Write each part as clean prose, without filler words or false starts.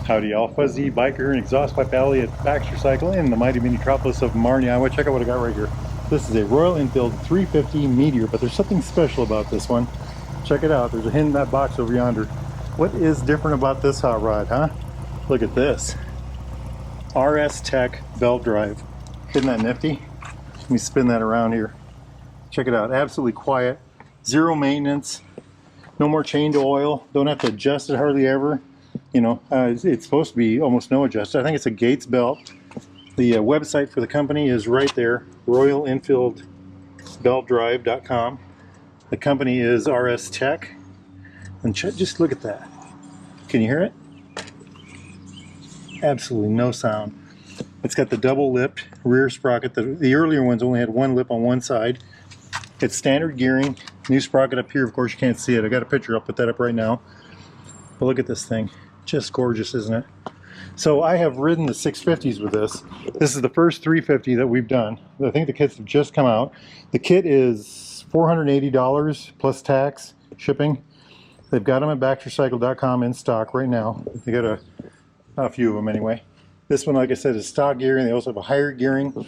Howdy y'all, Fuzzy Biker and Exhaust Pipe Alley at Baxter Cycle in the mighty metropolis of Marne, Iowa. Check out what I got right here. This is a Royal Enfield 350 Meteor, but there's something special about this one. Check it out, there's a hint in that box over yonder. What is different about this hot rod, huh? Look at this. RS Tech belt drive. Isn't that nifty? Let me spin that around here. Check it out, absolutely quiet, zero maintenance, no more chain to oil, don't have to adjust it hardly ever. You know, it's supposed to be almost no adjust. I think it's a Gates belt. The website for the company is right there, Royal Enfield beltdrive.com. The company is RS Tech. And just look at that. Can you hear it? Absolutely no sound. It's got the double-lipped rear sprocket. The earlier ones only had one lip on one side. It's standard gearing. New sprocket up here. Of course, you can't see it. I got a picture. I'll put that up right now. But look at this thing. Just gorgeous, isn't it? So I have ridden the 650s with this. This is the first 350 that we've done. I think the kits have just come out. The kit is $480 plus tax, shipping. They've got them at BaxterCycle.com in stock right now. They got a few of them anyway. This one, like I said, is stock gearing. They also have a higher gearing.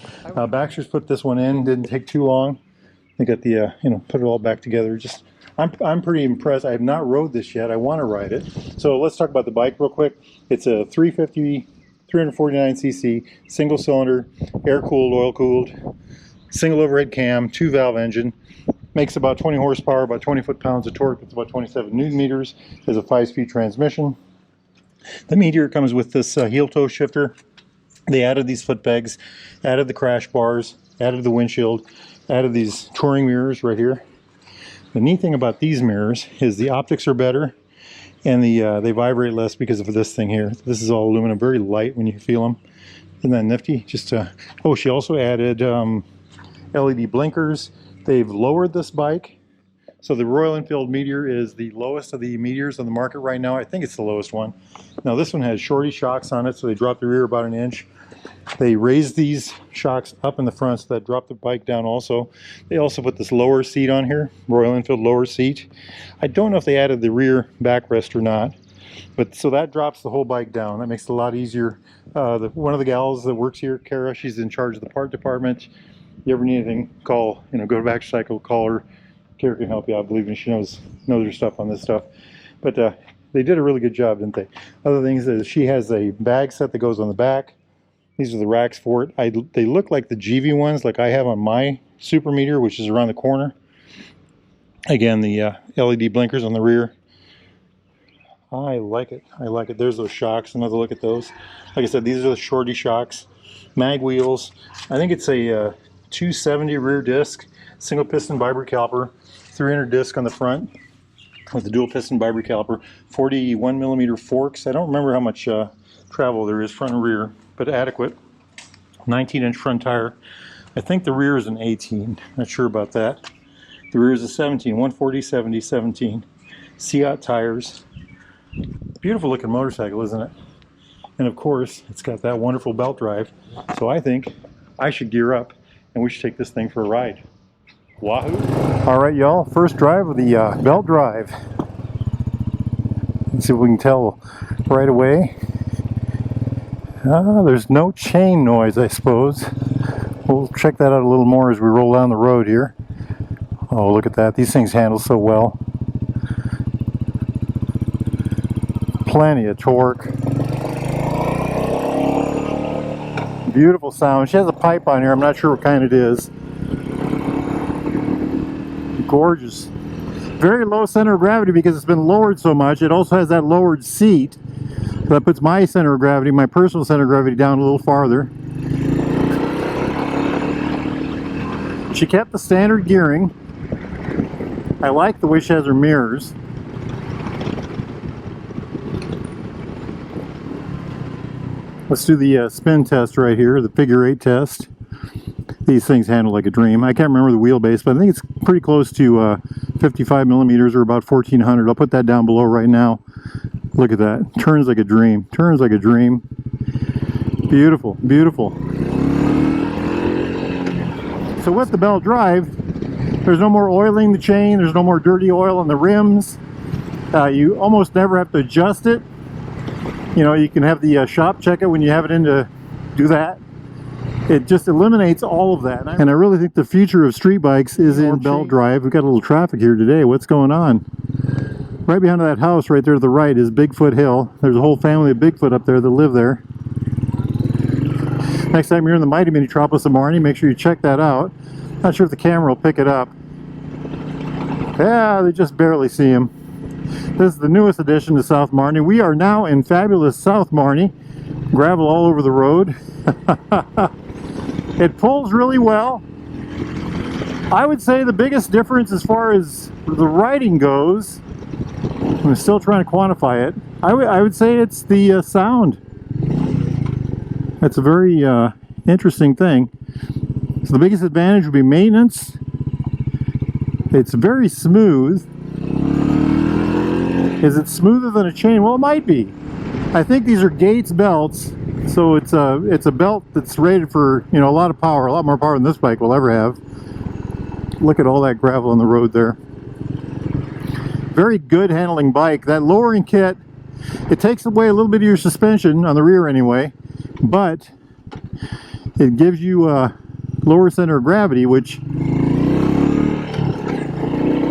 Baxter's put this one in. Didn't take too long. They got the put it all back together. Just I'm pretty impressed. I have not rode this yet. I want to ride it. So let's talk about the bike real quick. It's a 350, 349cc, single cylinder, air cooled, oil cooled, single overhead cam, 2-valve engine. Makes about 20 horsepower, about 20 foot-pounds of torque. It's about 27 newton meters. Has a 5-speed transmission. The Meteor comes with this heel toe shifter. They added these foot pegs, added the crash bars, added the windshield, added these touring mirrors right here. The neat thing about these mirrors is the optics are better, and they vibrate less because of this thing here. This is all aluminum, very light when you feel them. Isn't that nifty? Just oh, she also added LED blinkers. They've lowered this bike. So the Royal Enfield Meteor is the lowest of the Meteors on the market right now. I think it's the lowest one. Now this one has shorty shocks on it, so they drop the rear about an inch. They raised these shocks up in the front, so that dropped the bike down also. They also put this lower seat on here, Royal Enfield lower seat. I don't know if they added the rear backrest or not, but so that drops the whole bike down. That makes it a lot easier. One of the gals that works here, Kara, she's in charge of the part department. If you ever need anything, call, go to Baxter Cycle, call her. Kara can help you out. Believe me, she knows her stuff on this stuff. But they did a really good job, didn't they? Other things is she has a bag set that goes on the back. These are the racks for it. They look like the GV ones like I have on my Super Meteor, which is around the corner. Again, the LED blinkers on the rear. I like it. I like it. There's those shocks. Another look at those. Like I said, these are the shorty shocks. Mag wheels. I think it's a 270 rear disc, single piston Vibra caliper, 300 disc on the front with the dual piston Vibra caliper, 41 millimeter forks. I don't remember how much travel there is front and rear, but adequate. 19-inch front tire. I think the rear is an 18. Not sure about that. The rear is a 17. 140, 70, 17. Seat tires. Beautiful looking motorcycle, isn't it? And of course, it's got that wonderful belt drive. So I think I should gear up and we should take this thing for a ride. Wahoo! All right, y'all. First drive of the belt drive. Let's see if we can tell right away. There's no chain noise, I suppose. We'll check that out a little more as we roll down the road here. Oh, look at that. These things handle so well. Plenty of torque. Beautiful sound. She has a pipe on here. I'm not sure what kind it is. Gorgeous. Very low center of gravity because it's been lowered so much. It also has that lowered seat. That puts my center of gravity, my personal center of gravity, down a little farther. She kept the standard gearing. I like the way she has her mirrors. Let's do the spin test right here, the figure 8 test. These things handle like a dream. I can't remember the wheelbase, but I think it's pretty close to 55 millimeters or about 1400. I'll put that down below right now. Look at that. Turns like a dream. Turns like a dream. Beautiful. Beautiful. So with the belt drive, there's no more oiling the chain. There's no more dirty oil on the rims. You almost never have to adjust it. You know, you can have the shop check it when you have it in to do that. It just eliminates all of that. And I really think the future of street bikes is in belt drive. We've got a little traffic here today. What's going on? Right behind that house right there to the right is Bigfoot Hill. There's a whole family of Bigfoot up there that live there. Next time you're in the mighty metropolis of Marnie, make sure you check that out. Not sure if the camera will pick it up. Yeah, they just barely see him. This is the newest addition to South Marnie. We are now in fabulous South Marnie. Gravel all over the road. It pulls really well. I would say the biggest difference as far as the riding goes, I'm still trying to quantify it, I would say it's the sound. That's a very interesting thing. So the biggest advantage would be maintenance. It's very smooth. Is it smoother than a chain? Well, it might be. I think these are Gates belts, so it's a belt that's rated for, you know, a lot of power, a lot more power than this bike will ever have. Look at all that gravel on the road there. Very good handling bike. That lowering kit, it takes away a little bit of your suspension on the rear anyway, but it gives you a lower center of gravity, which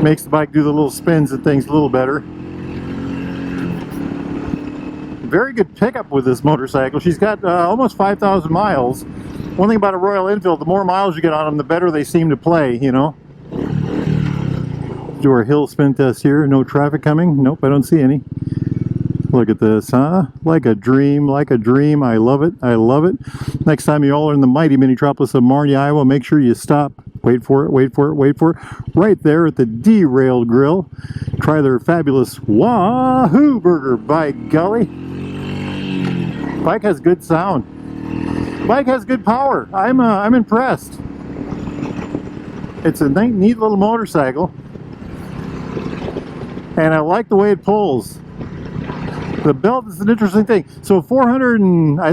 makes the bike do the little spins and things a little better. Very good pickup with this motorcycle. She's got almost 5,000 miles. One thing about a Royal Enfield, the more miles you get on them, the better they seem to play, you know. Do our hill spin test here. No traffic coming. Nope, I don't see any. Look at this, huh? Like a dream, like a dream. I love it. I love it. Next time you all are in the mighty metropolis of Marnie, Iowa, make sure you stop. Wait for it, wait for it, wait for it. Right there at the Derailed Grill. Try their fabulous Wahoo burger, by golly. Bike has good sound. Bike has good power. I'm impressed. It's a neat little motorcycle. And I like the way it pulls. The belt is an interesting thing. So I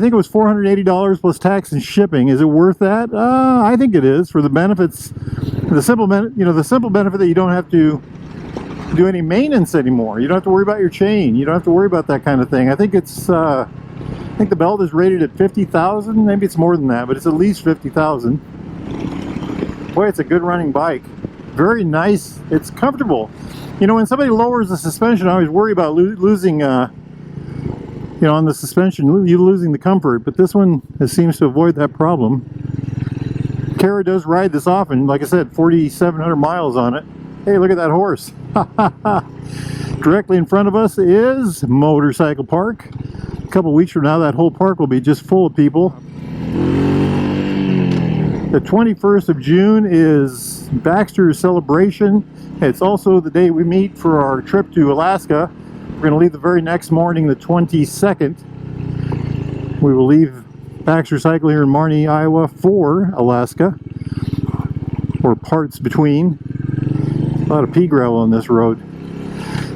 think it was $480 plus tax and shipping. Is it worth that? I think it is for the benefits. The simple benefit that you don't have to do any maintenance anymore. You don't have to worry about your chain. You don't have to worry about that kind of thing. I think it's I think the belt is rated at 50,000. Maybe it's more than that, but it's at least 50,000. Boy, it's a good running bike. Very nice. It's comfortable. You know, when somebody lowers the suspension, I always worry about losing, you know, on the suspension, you losing the comfort. But this one seems to avoid that problem. Kara does ride this often. Like I said, 4,700 miles on it. Hey, look at that horse. Directly in front of us is Motorcycle Park. A couple weeks from now, that whole park will be just full of people. The 21st of June is Baxter's celebration. It's also the day we meet for our trip to Alaska. We're going to leave the very next morning, the 22nd. We will leave Baxter Cycle here in Marnie, Iowa for Alaska, or parts between. A lot of pea gravel on this road.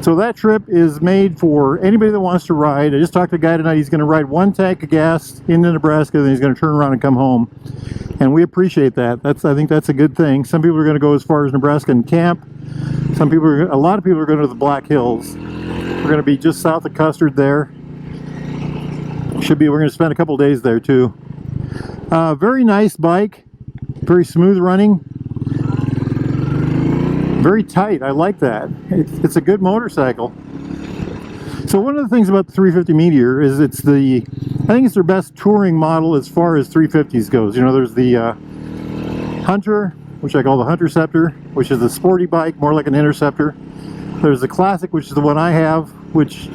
So that trip is made for anybody that wants to ride. I just talked to a guy tonight. He's going to ride one tank of gas into Nebraska, then he's going to turn around and come home. And we appreciate that. I think that's a good thing. Some people are going to go as far as Nebraska and camp. A lot of people are going to the Black Hills. We're going to be just south of Custard there. We're going to spend a couple days there too. Very nice bike. Very smooth running. Very tight. I like that. It's a good motorcycle. So one of the things about the 350 Meteor is I think it's their best touring model as far as 350s goes. You know, there's the Hunter, which I call the Hunter Scepter, which is a sporty bike, more like an Interceptor. There's the Classic, which is the one I have, which,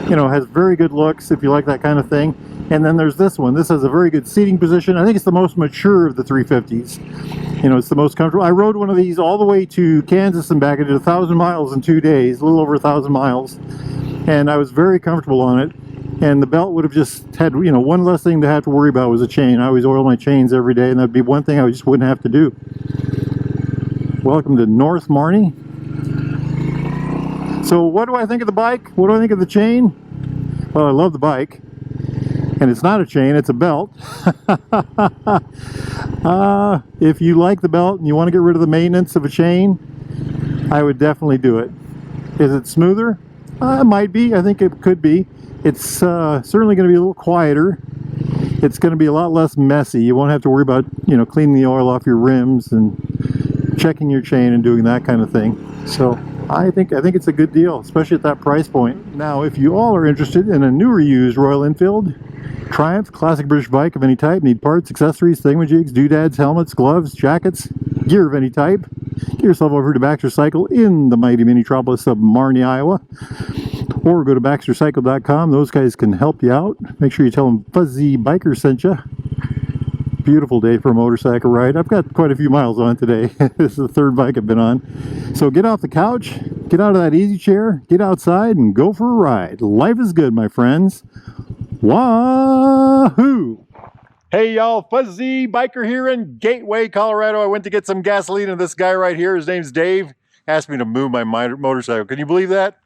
you know, has very good looks if you like that kind of thing. And then there's this one. This has a very good seating position. I think it's the most mature of the 350s. You know, it's the most comfortable. I rode one of these all the way to Kansas and back. I did 1,000 miles in 2 days, a little over 1,000 miles. And I was very comfortable on it. And the belt would have just had, you know, one less thing to have to worry about was a chain. I always oil my chains every day, and that'd be one thing I just wouldn't have to do. Welcome to North Marnie. So what do I think of the bike? What do I think of the chain? Well, I love the bike. And it's not a chain, it's a belt. If you like the belt and you want to get rid of the maintenance of a chain, I would definitely do it. Is it smoother? It might be. I think it could be. It's certainly going to be a little quieter. It's going to be a lot less messy. You won't have to worry about, you know, cleaning the oil off your rims and checking your chain and doing that kind of thing. So I think it's a good deal, especially at that price point. Now, if you all are interested in a newer used Royal Enfield Triumph, classic British bike of any type, need parts, accessories, thingamajigs, doodads, helmets, gloves, jackets, gear of any type, get yourself over to Baxter Cycle in the mighty metropolis of Marnie, Iowa. Or go to baxtercycle.com. Those guys can help you out. Make sure you tell them Fuzzy Biker sent you. Beautiful day for a motorcycle ride. I've got quite a few miles on today. This is the third bike I've been on. So get off the couch, get out of that easy chair, get outside and go for a ride. Life is good, my friends. Wahoo! Hey y'all, Fuzzy Biker here in Gateway, Colorado. I went to get some gasoline and this guy right here, his name's Dave, asked me to move my motorcycle. Can you believe that?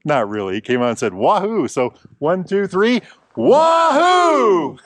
Not really. He came out and said, Wahoo! So 1, 2, 3, Wahoo!